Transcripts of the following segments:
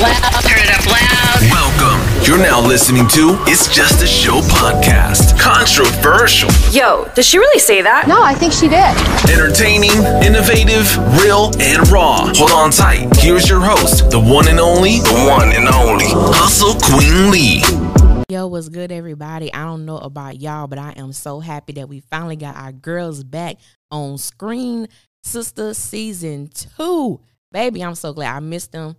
loud. Turn it up loud. Welcome. You're now listening to It's Just a Show podcast. Controversial. Yo, did she really say that? No, I think she did. Entertaining, innovative, real, and raw. Hold on tight. Here's your host, the one and only, Hustle Queen Lee. Yo, what's good, everybody? I don't know about y'all, but I am so happy that we finally got our girls back on screen. Sistas season 2. Baby, I'm so glad. I missed them.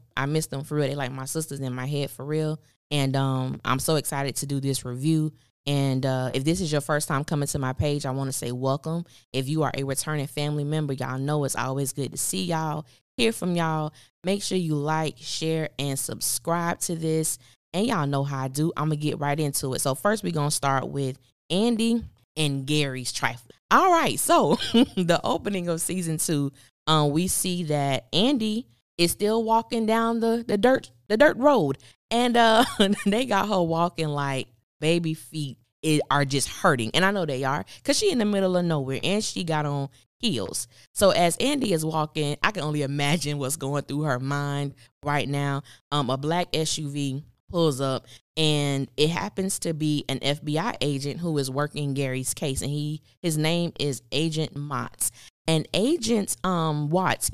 For real. They like my sisters in my head for real. And I'm so excited to do this review. And if this is your first time coming to my page, I want to say welcome. If you are a returning family member, y'all know it's always good to see y'all, hear from y'all. Make sure you like, share, and subscribe to this. And y'all know how I do. I'm going to get right into it. So first, we're going to start with Andy and Gary's trifle. All right. So the opening of season 2, we see that Andy is still walking down the dirt road. And they got her walking like baby feet are just hurting. And I know they are because she in the middle of nowhere and she got on heels. So as Andy is walking, I can only imagine what's going through her mind right now. A black SUV pulls up, and it happens to be an FBI agent who is working Gary's case, and his name is Agent Watts. And Agent Watts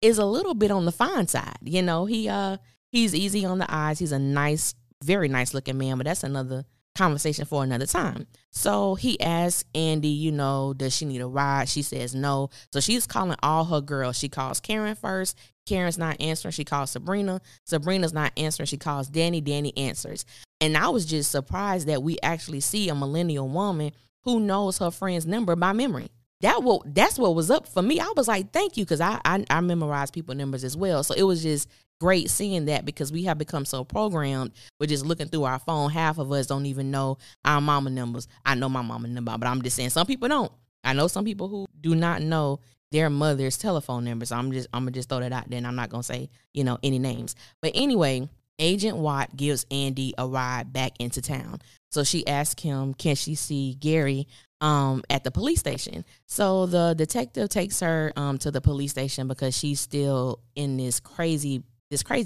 is a little bit on the fine side. You know, he's easy on the eyes. He's a nice, very nice looking man, but that's another conversation for another time. So he asks Andy, does she need a ride? She says no. So she's calling all her girls. She calls Karen first. Karen's not answering. She calls Sabrina. Sabrina's not answering. She calls Danny. Danny answers. And I was just surprised that we actually see a millennial woman who knows her friend's number by memory. That's what was up for me. I was like, thank you, because I memorize people's numbers as well. So it was just great seeing that, because we have become so programmed with just looking through our phone. Half of us don't even know our mama numbers. I know my mama number, but I'm just saying some people don't. I know some people who do not know their mother's telephone numbers. So I'm gonna just throw that out there, and I'm not gonna say any names. But anyway, Agent Watt gives Andy a ride back into town. So she asks him, can she see Gary at the police station? So the detective takes her to the police station because she's still in this crazy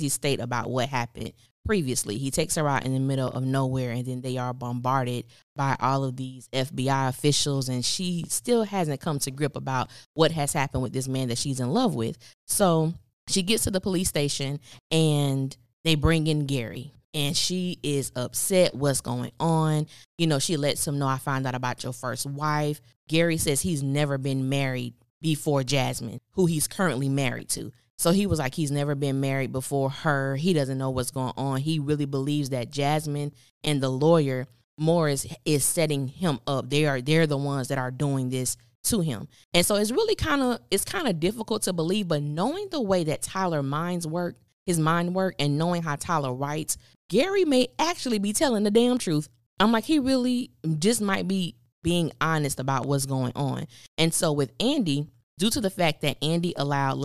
state about what happened previously. He takes her out in the middle of nowhere, and then they are bombarded by all of these FBI officials, and she still hasn't come to grip about what has happened with this man that she's in love with. So she gets to the police station, and they bring in Gary, and she is upset. What's going on? She lets him know, I found out about your first wife. Gary says he's never been married before Jasmine, who he's currently married to. So he was like, he's never been married before her. He doesn't know what's going on. He really believes that Jasmine and the lawyer, Morris, is setting him up. They're the ones that are doing this to him. And so it's really kind of difficult to believe, but knowing the way that Tyler's mind work, and knowing how Tyler writes, Gary may actually be telling the damn truth. I'm like, he really just might be being honest about what's going on. And so with Andy, due to the fact that Andy allowed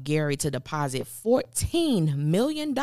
Gary to deposit $14 million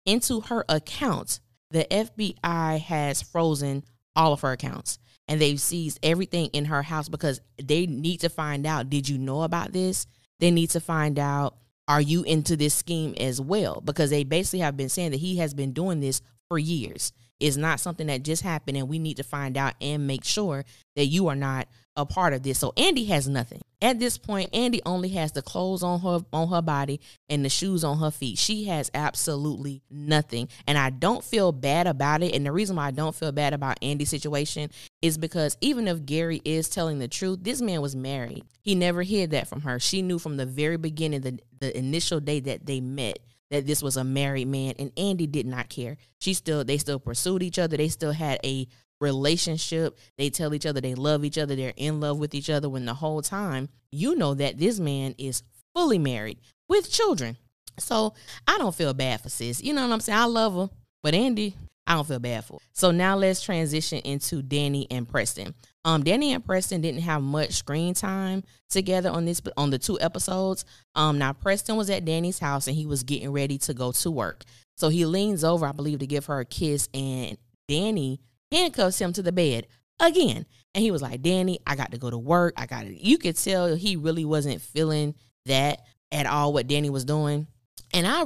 into her account, the FBI has frozen all of her accounts, and they've seized everything in her house because they need to find out, did you know about this? They need to find out, are you into this scheme as well? Because they basically have been saying that he has been doing this for years. It's not something that just happened, and we need to find out and make sure that you are not a part of this. So Andy has nothing. At this point, Andy only has the clothes on her body and the shoes on her feet. She has absolutely nothing. And I don't feel bad about it. And the reason why I don't feel bad about Andy's situation is because even if Gary is telling the truth, this man was married. He never hid that from her. She knew from the very beginning, the initial day that they met, that this was a married man, and Andy did not care. They still pursued each other. They still had a relationship. They tell each other they love each other. They're in love with each other, when the whole time that this man is fully married with children. So I don't feel bad for sis. You know what I'm saying? I love her, but Andy, I don't feel bad for. So now let's transition into Danny and Preston. Danny and Preston didn't have much screen time together on the 2 episodes. Now Preston was at Danny's house, and he was getting ready to go to work. So he leans over, I believe, to give her a kiss, and Danny handcuffs him to the bed again. And he was like, Danny, I got to go to work. You could tell he really wasn't feeling that. at all what Danny was doing. And I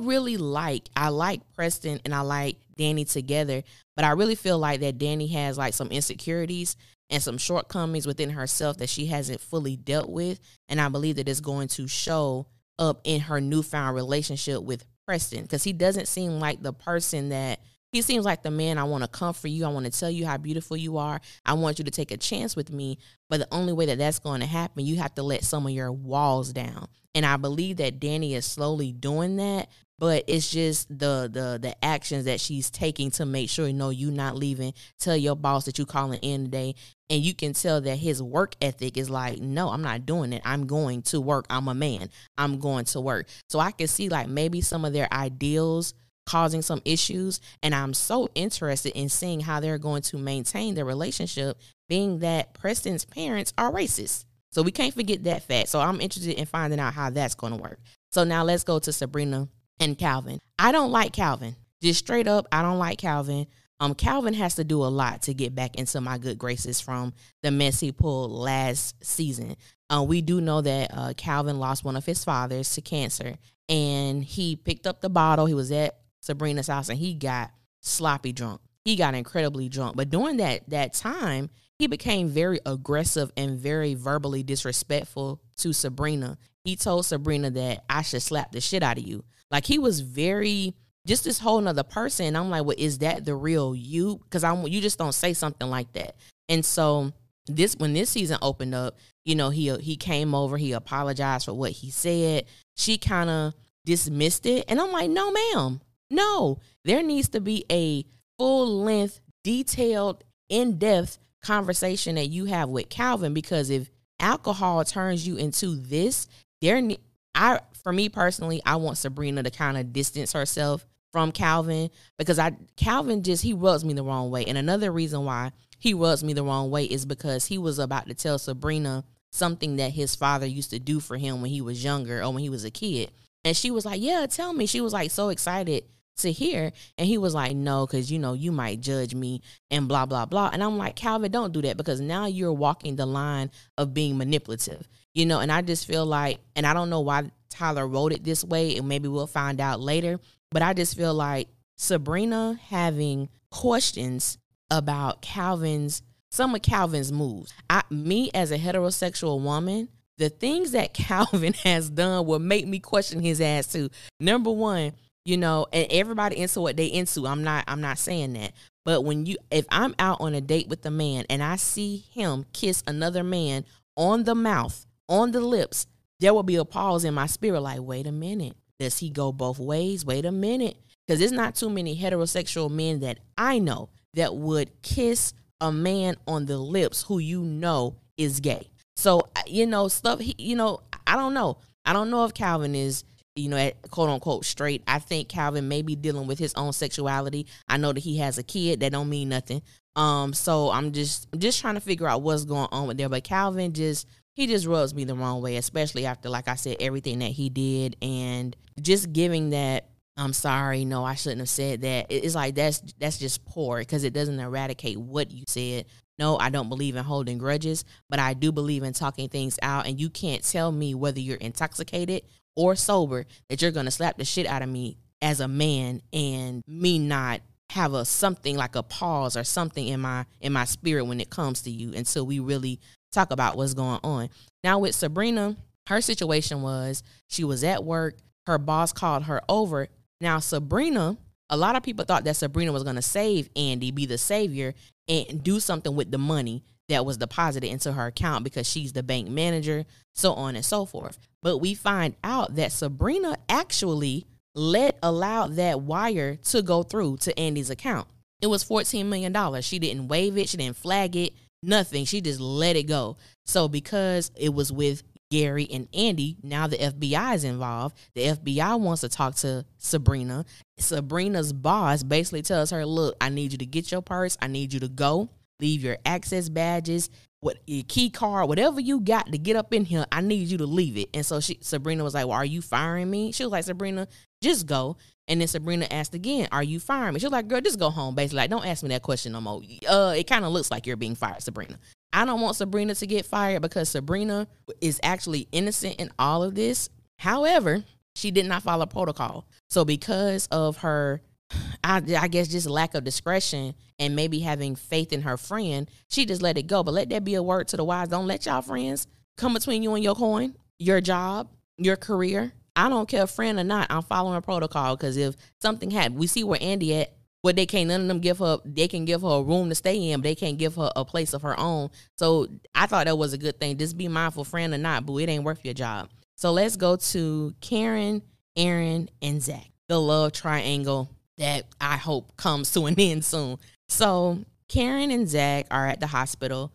like Preston and I like Danny together, but I really feel like that Danny has like some insecurities and some shortcomings within herself that she hasn't fully dealt with. And I believe that it's going to show up in her newfound relationship with Preston, because he doesn't seem like the person that he seems like the man, I want to comfort you. I want to tell you how beautiful you are. I want you to take a chance with me. But the only way that that's going to happen, you have to let some of your walls down. And I believe that Danny is slowly doing that. But it's just the actions that she's taking to make sure, no, you're not leaving. Tell your boss that you calling in today. And you can tell that his work ethic is like, no, I'm not doing it. I'm going to work. I'm a man. I'm going to work. So I can see like maybe some of their ideals causing some issues. And I'm so interested in seeing how they're going to maintain their relationship, being that Preston's parents are racist. So we can't forget that fact. So I'm interested in finding out how that's going to work. So now let's go to Sabrina and Calvin. I don't like Calvin. Just straight up, I don't like Calvin. Calvin has to do a lot to get back into my good graces from the mess he pulled last season. We do know that Calvin lost one of his fathers to cancer, and he picked up the bottle. He was at Sabrina's house, and he got sloppy drunk. He got incredibly drunk. But during that time, he became very aggressive and very verbally disrespectful to Sabrina. He told Sabrina that I should slap the shit out of you. Like, he was very just this whole nother person. I'm like, well, is that the real you? Because you just don't say something like that. And so when this season opened up, you know, he came over, he apologized for what he said. She kind of dismissed it. And I'm like, no, ma'am. No, there needs to be a full-length, detailed, in-depth conversation that you have with Calvin, because if alcohol turns you into this, for me personally, I want Sabrina to kind of distance herself from Calvin, because Calvin he rubs me the wrong way. And another reason why he rubs me the wrong way is because he was about to tell Sabrina something that his father used to do for him when he was younger or when he was a kid. And she was like, yeah, tell me. She was like so excited to hear. And he was like, no, because, you know, you might judge me and blah, blah, blah. And I'm like, Calvin, don't do that, because now you're walking the line of being manipulative, you know. And I just feel like, and I don't know why Tyler wrote it this way, and maybe we'll find out later, but I just feel like Sabrina having questions about some of Calvin's moves. Me as a heterosexual woman, the things that Calvin has done will make me question his ass too. Number one, you know, and everybody into what they into. I'm not saying that. But if I'm out on a date with a man and I see him kiss another man on the mouth, on the lips, there will be a pause in my spirit like, wait a minute. Does he go both ways? Wait a minute. Because there's not too many heterosexual men that I know that would kiss a man on the lips who you know is gay. So, you know, I don't know. I don't know if Calvin is, you know, quote unquote straight. I think Calvin may be dealing with his own sexuality. I know that he has a kid. That don't mean nothing. So I'm just trying to figure out what's going on with there. But Calvin he just rubs me the wrong way, especially after, like I said, everything that he did, and just giving that, I'm sorry, no, I shouldn't have said that. It's like that's just poor, because it doesn't eradicate what you said. No, I don't believe in holding grudges, but I do believe in talking things out. And you can't tell me whether you're intoxicated or sober that you're going to slap the shit out of me as a man and me not have something like a pause or something in my spirit when it comes to you until we really talk about what's going on. Now with Sabrina, her situation was she was at work. Her boss called her over. Now Sabrina, a lot of people thought that Sabrina was going to save Andy, be the savior, and do something with the money that was deposited into her account because she's the bank manager, so on and so forth. But we find out that Sabrina actually allowed that wire to go through to Andy's account. It was $14 million. She didn't waive it. She didn't flag it. Nothing. She just let it go. So because it was with Gary and Andy, now the FBI is involved. The FBI wants to talk to Sabrina. Sabrina's boss basically tells her, look, I need you to get your purse. I need you to go. Leave your access badges, your key card, whatever you got to get up in here. I need you to leave it. And so Sabrina was like, well, are you firing me? She was like, Sabrina, just go. And then Sabrina asked again, are you firing me? She was like, girl, just go home. Basically, like, don't ask me that question no more. It kind of looks like you're being fired, Sabrina. I don't want Sabrina to get fired because Sabrina is actually innocent in all of this. However, she did not follow protocol. So because of her, I guess, just lack of discretion and maybe having faith in her friend, she just let it go. But let that be a word to the wise. Don't let y'all friends come between you and your coin, your job, your career. I don't care, friend or not, I'm following protocol, because if something happened, we see where Andy at, what they can't, none of them give her, they can give her a room to stay in, but they can't give her a place of her own. So I thought that was a good thing. Just be mindful, friend or not, boo, it ain't worth your job. So let's go to Karen, Aaron, and Zach, the love triangle that I hope comes to an end soon. So Karen and Zach are at the hospital.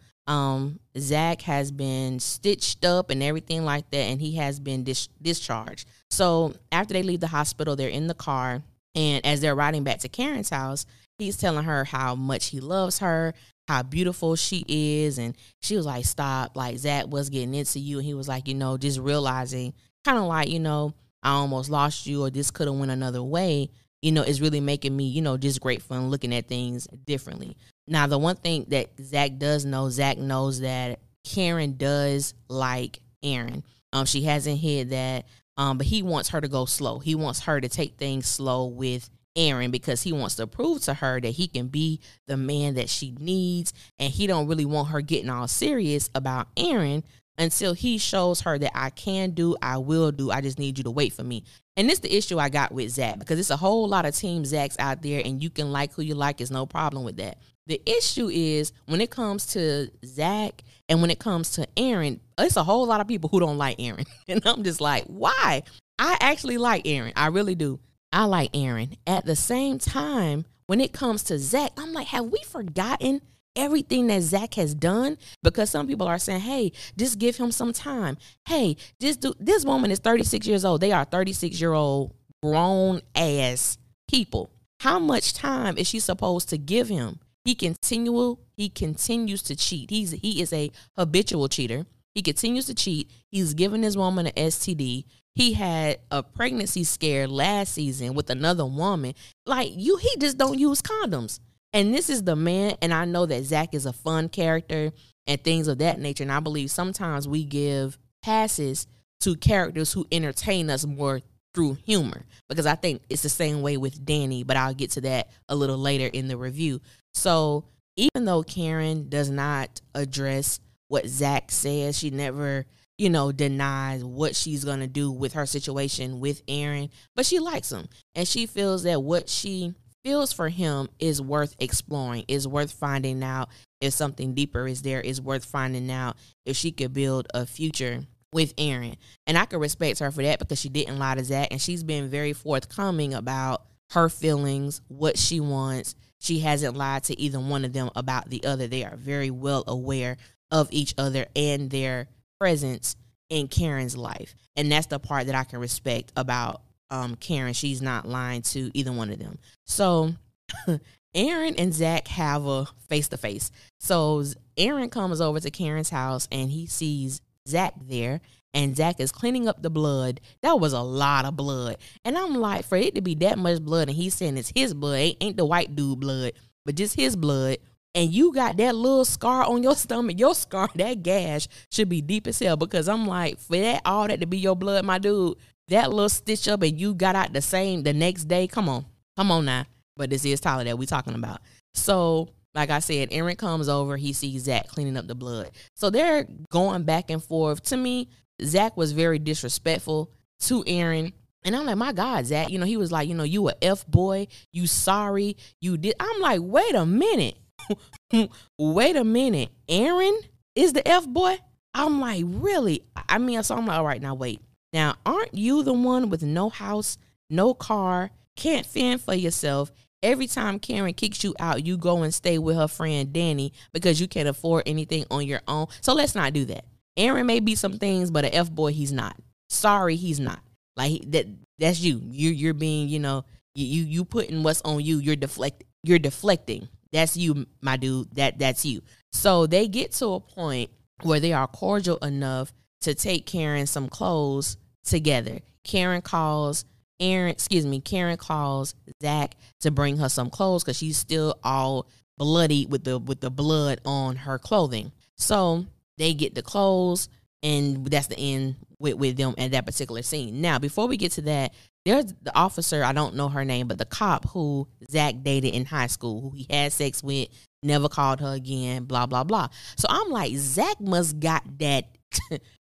Zach has been stitched up and everything like that, and he has been discharged. So after they leave the hospital, they're in the car, and as they're riding back to Karen's house, he's telling her how much he loves her, how beautiful she is, and she was like, stop, like, Zach was getting into you, and he was like, just realizing, kind of like, I almost lost you, or this could have went another way, is really making me, just grateful and looking at things differently. Now, the one thing that Zach does know, Zach knows that Karen does like Aaron. She hasn't hid that, but he wants her to go slow. He wants her to take things slow with Aaron, because he wants to prove to her that he can be the man that she needs, and he don't really want her getting all serious about Aaron until he shows her that I can do, I will do, I just need you to wait for me. And this is the issue I got with Zach, because it's a whole lot of Team Zachs out there, and you can like who you like. There's no problem with that. The issue is when it comes to Zach and when it comes to Aaron, it's a whole lot of people who don't like Aaron. And I'm just like, why? I actually like Aaron. I really do. I like Aaron. At the same time, when it comes to Zach, I'm like, have we forgotten everything that Zach has done? Because some people are saying, hey, just give him some time. Hey, just do. This woman is 36 years old. They are 36-year-old grown ass people. How much time is she supposed to give him? He continues to cheat. He is a habitual cheater. He continues to cheat. He's giving this woman an STD. He had a pregnancy scare last season with another woman. He just don't use condoms. And this is the man, and I know that Zach is a fun character and things of that nature, and I believe sometimes we give passes to characters who entertain us more through humor, because I think it's the same way with Danny, but I'll get to that a little later in the review. So even though Karen does not address what Zach says, she never, denies what she's going to do with her situation with Aaron, but she likes him, and she feels that what she feels for him is worth exploring, is worth finding out if something deeper is there, is worth finding out if she could build a future with Aaron. And I could respect her for that, because she didn't lie to Zach, and she's been very forthcoming about her feelings, what she wants. She hasn't lied to either one of them about the other. They are very well aware of each other and their presence in Karen's life. And that's the part that I can respect about Karen. She's not lying to either one of them. So Aaron and Zach have a face-to-face. So Aaron comes over to Karen's house, and he sees Zach there, and Zach is cleaning up the blood. That was a lot of blood. And I'm like, for it to be that much blood, and he's saying it's his blood, ain't the white dude blood, but just his blood, and you got that little scar on your stomach, your scar, that gash should be deep as hell, because I'm like, for all that to be your blood, my dude, that little stitch up, and you got out the next day, come on now. But this is Tyler that we talking about. So like I said, Aaron comes over, he sees Zach cleaning up the blood. So they're going back and forth. To me, Zach was very disrespectful to Aaron. And I'm like, my God, Zach, he was like, you a F-boy, you sorry, you did. I'm like, wait a minute. Wait a minute. Aaron is the F-boy? I'm like, really? So I'm like, all right, now wait. Now, aren't you the one with no house, no car, can't fend for yourself? Every time Karen kicks you out, you go and stay with her friend Danny because you can't afford anything on your own. So let's not do that. Aaron may be some things, but an F-boy, he's not. Sorry, he's not. Like that's you. You're being, you putting what's on you. You're deflecting. That's you, my dude. That's you. So they get to a point where they are cordial enough to take Karen some clothes together. Karen calls Zach to bring her some clothes because she's still all bloody with the blood on her clothing. So they get the clothes, and that's the end with them at that particular scene. Now, before we get to that, there's the officer, I don't know her name, but the cop who Zach dated in high school, who he had sex with, never called her again, blah, blah, blah. So I'm like, Zach must got that,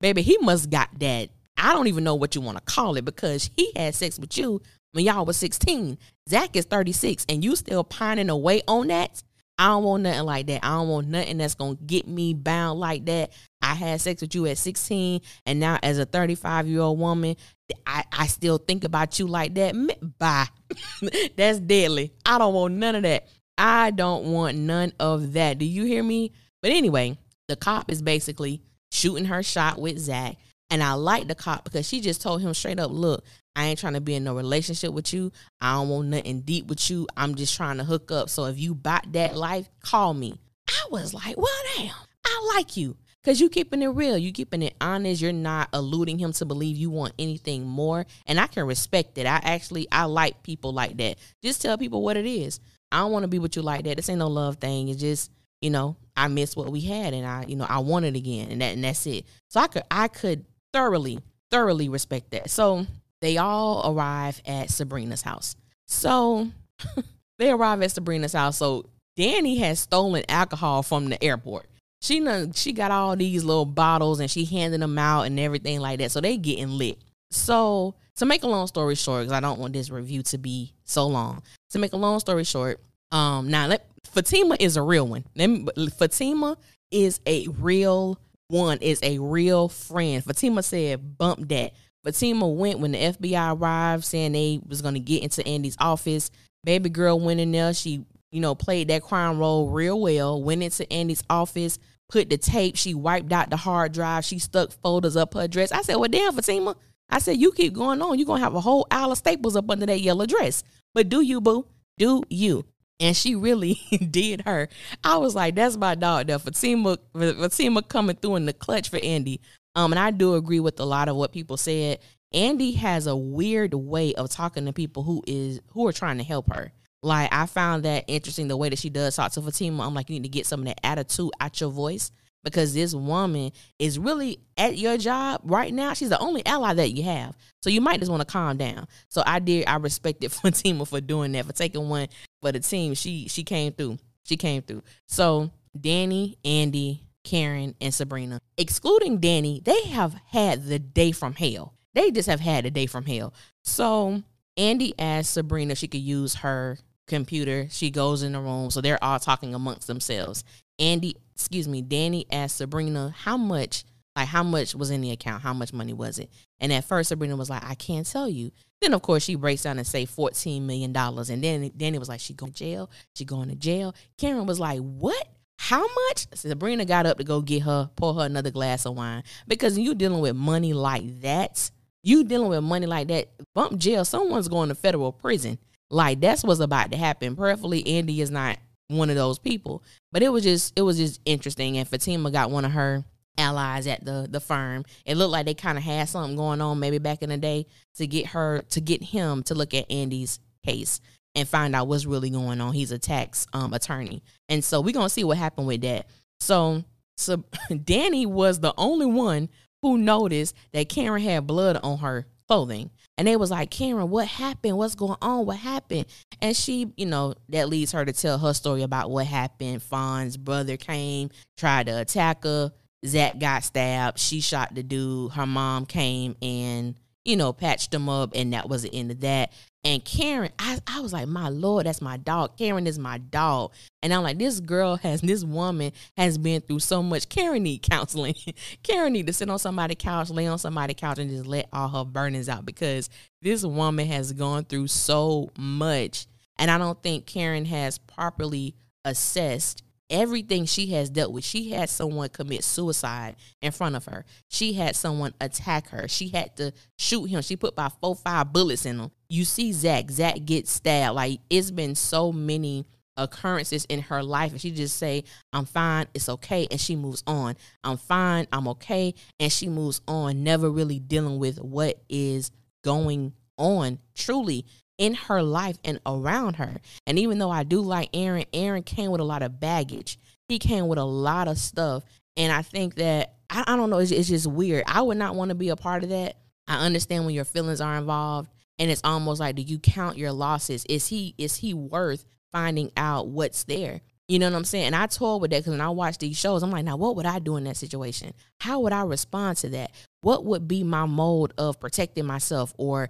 baby, he must got that. I don't even know what you want to call it, because he had sex with you when y'all was 16. Zach is 36 and you still pining away on that. I don't want nothing like that. I don't want nothing that's going to get me bound like that. I had sex with you at 16, and now as a 35-year-old woman, I still think about you like that. Bye. That's deadly. I don't want none of that. I don't want none of that. Do you hear me? But anyway, the cop is basically shooting her shot with Zach. And I like the cop because she just told him straight up, look, I ain't trying to be in no relationship with you. I don't want nothing deep with you. I'm just trying to hook up. So if you bought that life, call me. I was like, well, damn, I like you. Because you keeping it real. You keeping it honest. You're not eluding him to believe you want anything more. And I can respect it. I like people like that. Just tell people what it is. I don't want to be with you like that. This ain't no love thing. It's just, I miss what we had, and I want it again, and that's it. So I could thoroughly respect that. So they all arrive at Sabrina's house. So they arrive at Sabrina's house. So Danny has stolen alcohol from the airport. She got all these little bottles and she handing them out and everything like that. So they getting lit. So to make a long story short, because I don't want this review to be so long. To make a long story short, Fatima is a real one. Fatima is a real one, is a real friend. Fatima said, bump that. Fatima went when the FBI arrived saying they was going to get into Andy's office. Baby girl went in there. She, played that crime role real well, went into Andy's office, put the tape. She wiped out the hard drive. She stuck folders up her dress. I said, well, damn, Fatima. I said, you keep going on. You're going to have a whole aisle of staples up under that yellow dress. But do you, boo? Do you? And she really did her. I was like, that's my dog there. Fatima coming through in the clutch for Andy. And I do agree with a lot of what people said. Andy has a weird way of talking to people who are trying to help her. Like, I found that interesting, the way that she does talk to Fatima. I'm like, you need to get some of that attitude out your voice, because this woman is really at your job right now. She's the only ally that you have. So you might just want to calm down. So I respected Fatima for doing that, for taking one for the team. She came through. She came through. So Danny, Andy, Karen, and Sabrina, excluding Danny, they have had the day from hell. They just have had a day from hell. So Andy asked Sabrina if she could use her computer. She goes in the room. So they're all talking amongst themselves. Danny asked Sabrina how much was in the account, how much money was it? And at first Sabrina was like, I can't tell you. Then of course she breaks down and say $14 million. And then Danny was like, she going to jail. Karen was like, what? How much? Sabrina got up to go pour her another glass of wine, because you dealing with money like that. Bump jail, someone's going to federal prison. Like, that's what's about to happen. Prayerfully, Andy is not one of those people. But it was just interesting. And Fatima got one of her allies at the firm. It looked like they kind of had something going on maybe back in the day to get him to look at Andy's case and find out what's really going on. He's a tax attorney. And so we're going to see what happened with that. So Danny was the only one who noticed that Karen had blood on her clothing. And they was like, Karen, what happened? What's going on? What happened? And she, that leads her to tell her story about what happened. Fawn's brother came, tried to attack her. Zach got stabbed. She shot the dude. Her mom came and, patched him up. And that was the end of that. And Karen, I was like, my Lord, that's my dog. Karen is my dog. And I'm like, this woman has been through so much. Karen need counseling. Karen need to sit on somebody's couch, lay on somebody's couch, and just let all her burdens out, because this woman has gone through so much. And I don't think Karen has properly assessed everything she has dealt with. She had someone commit suicide in front of her. She had someone attack her. She had to shoot him. She put about 4-5 bullets in him. You see Zach gets stabbed. Like, it's been so many occurrences in her life, and she just say, I'm fine, it's okay, and she moves on. I'm fine, I'm okay, and she moves on, never really dealing with what is going on truly in her life and around her. And even though I do like Aaron came with a lot of baggage. He came with a lot of stuff, And I think that, I don't know, it's just weird. I would not want to be a part of that. I understand when your feelings are involved, and it's almost like, do you count your losses? Is he worth finding out what's there? You know what I'm saying? And I told with that because when I watch these shows, I'm like, now what would I do in that situation? How would I respond to that? What would be my mode of protecting myself or,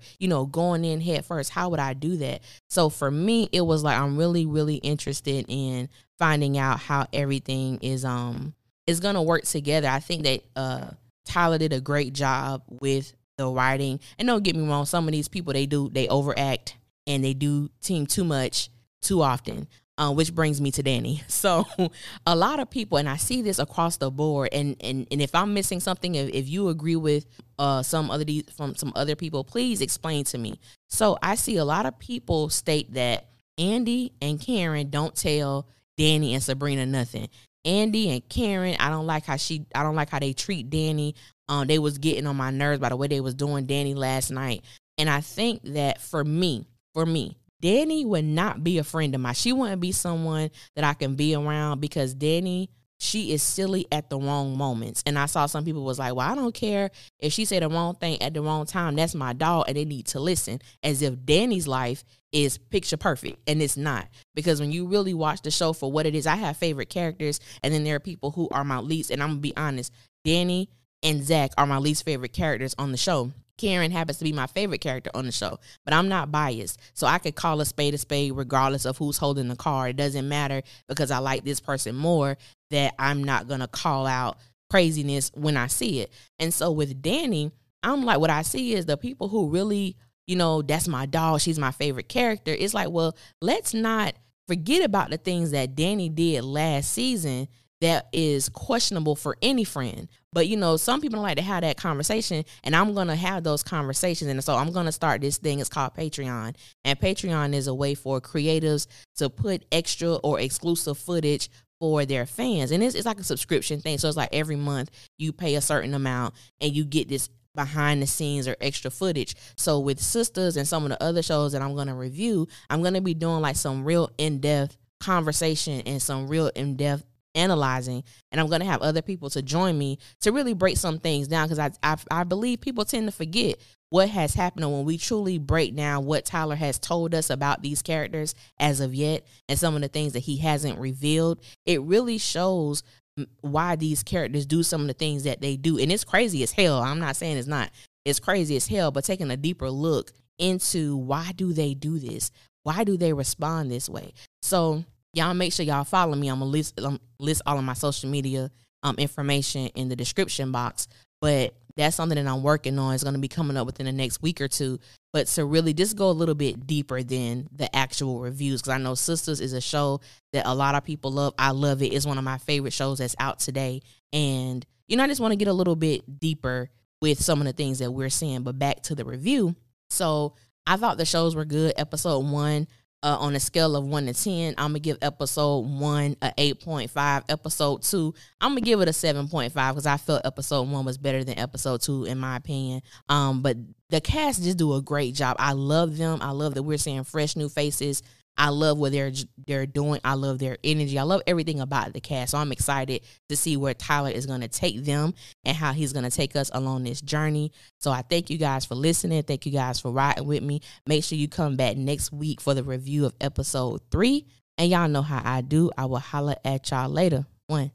going in head first? How would I do that? So for me, it was like, I'm really, really interested in finding out how everything is going to work together. I think that Tyler did a great job with the writing. And don't get me wrong, some of these people, they overact and they do team too much too often. Which brings me to Danny. So a lot of people, and I see this across the board, and if I'm missing something, if you agree with some other people, please explain to me. So I see a lot of people state that Andy and Karen don't tell Danny and Sabrina nothing. Andy and Karen, I don't like how they treat Danny. They was getting on my nerves by the way they was doing Danny last night. And I think that for me, Danny would not be a friend of mine. She wouldn't be someone that I can be around because Danny, she is silly at the wrong moments. And I saw some people was like, well, I don't care if she said the wrong thing at the wrong time. That's my dog, and they need to listen, as if Danny's life is picture perfect, and it's not. Because when you really watch the show for what it is, I have favorite characters, and then there are people who are my least, and I'm going to be honest, Danny and Zach are my least favorite characters on the show. Karen happens to be my favorite character on the show, but I'm not biased. So I could call a spade regardless of who's holding the card. It doesn't matter because I like this person more, that I'm not going to call out craziness when I see it. And so with Danny, I'm like, what I see is the people who really, that's my dog, she's my favorite character. It's like, well, let's not forget about the things that Danny did last season that is questionable for any friend. But, some people don't like to have that conversation, and I'm going to have those conversations. And so I'm going to start this thing. It's called Patreon. And Patreon is a way for creatives to put extra or exclusive footage for their fans. And it's like a subscription thing. So it's like every month you pay a certain amount and you get this behind the scenes or extra footage. So with Sistas and some of the other shows that I'm going to review, I'm going to be doing like some real in-depth conversation and some real in-depth analyzing, and I'm going to have other people to join me to really break some things down, because I believe people tend to forget what has happened when we truly break down what Tyler has told us about these characters as of yet and some of the things that he hasn't revealed. It really shows why these characters do some of the things that they do, and it's crazy as hell. I'm not saying it's not. It's crazy as hell, but taking a deeper look into why do they do this? Why do they respond this way? So y'all make sure y'all follow me. I'm going to list all of my social media information in the description box. But that's something that I'm working on. It's going to be coming up within the next week or two. But to really just go a little bit deeper than the actual reviews, because I know Sistas is a show that a lot of people love. I love it. It's one of my favorite shows that's out today. And, I just want to get a little bit deeper with some of the things that we're seeing. But back to the review. So I thought the shows were good. Episode 1. On a scale of 1 to 10, I'm going to give episode 1 a 8.5. Episode 2, I'm going to give it a 7.5 because I felt episode 1 was better than episode 2 in my opinion. But the cast just do a great job. I love them. I love that we're seeing fresh new faces. I love what they're doing. I love their energy. I love everything about the cast. So I'm excited to see where Tyler is going to take them and how he's going to take us along this journey. So I thank you guys for listening. Thank you guys for riding with me. Make sure you come back next week for the review of episode 3. And y'all know how I do. I will holler at y'all later. 1.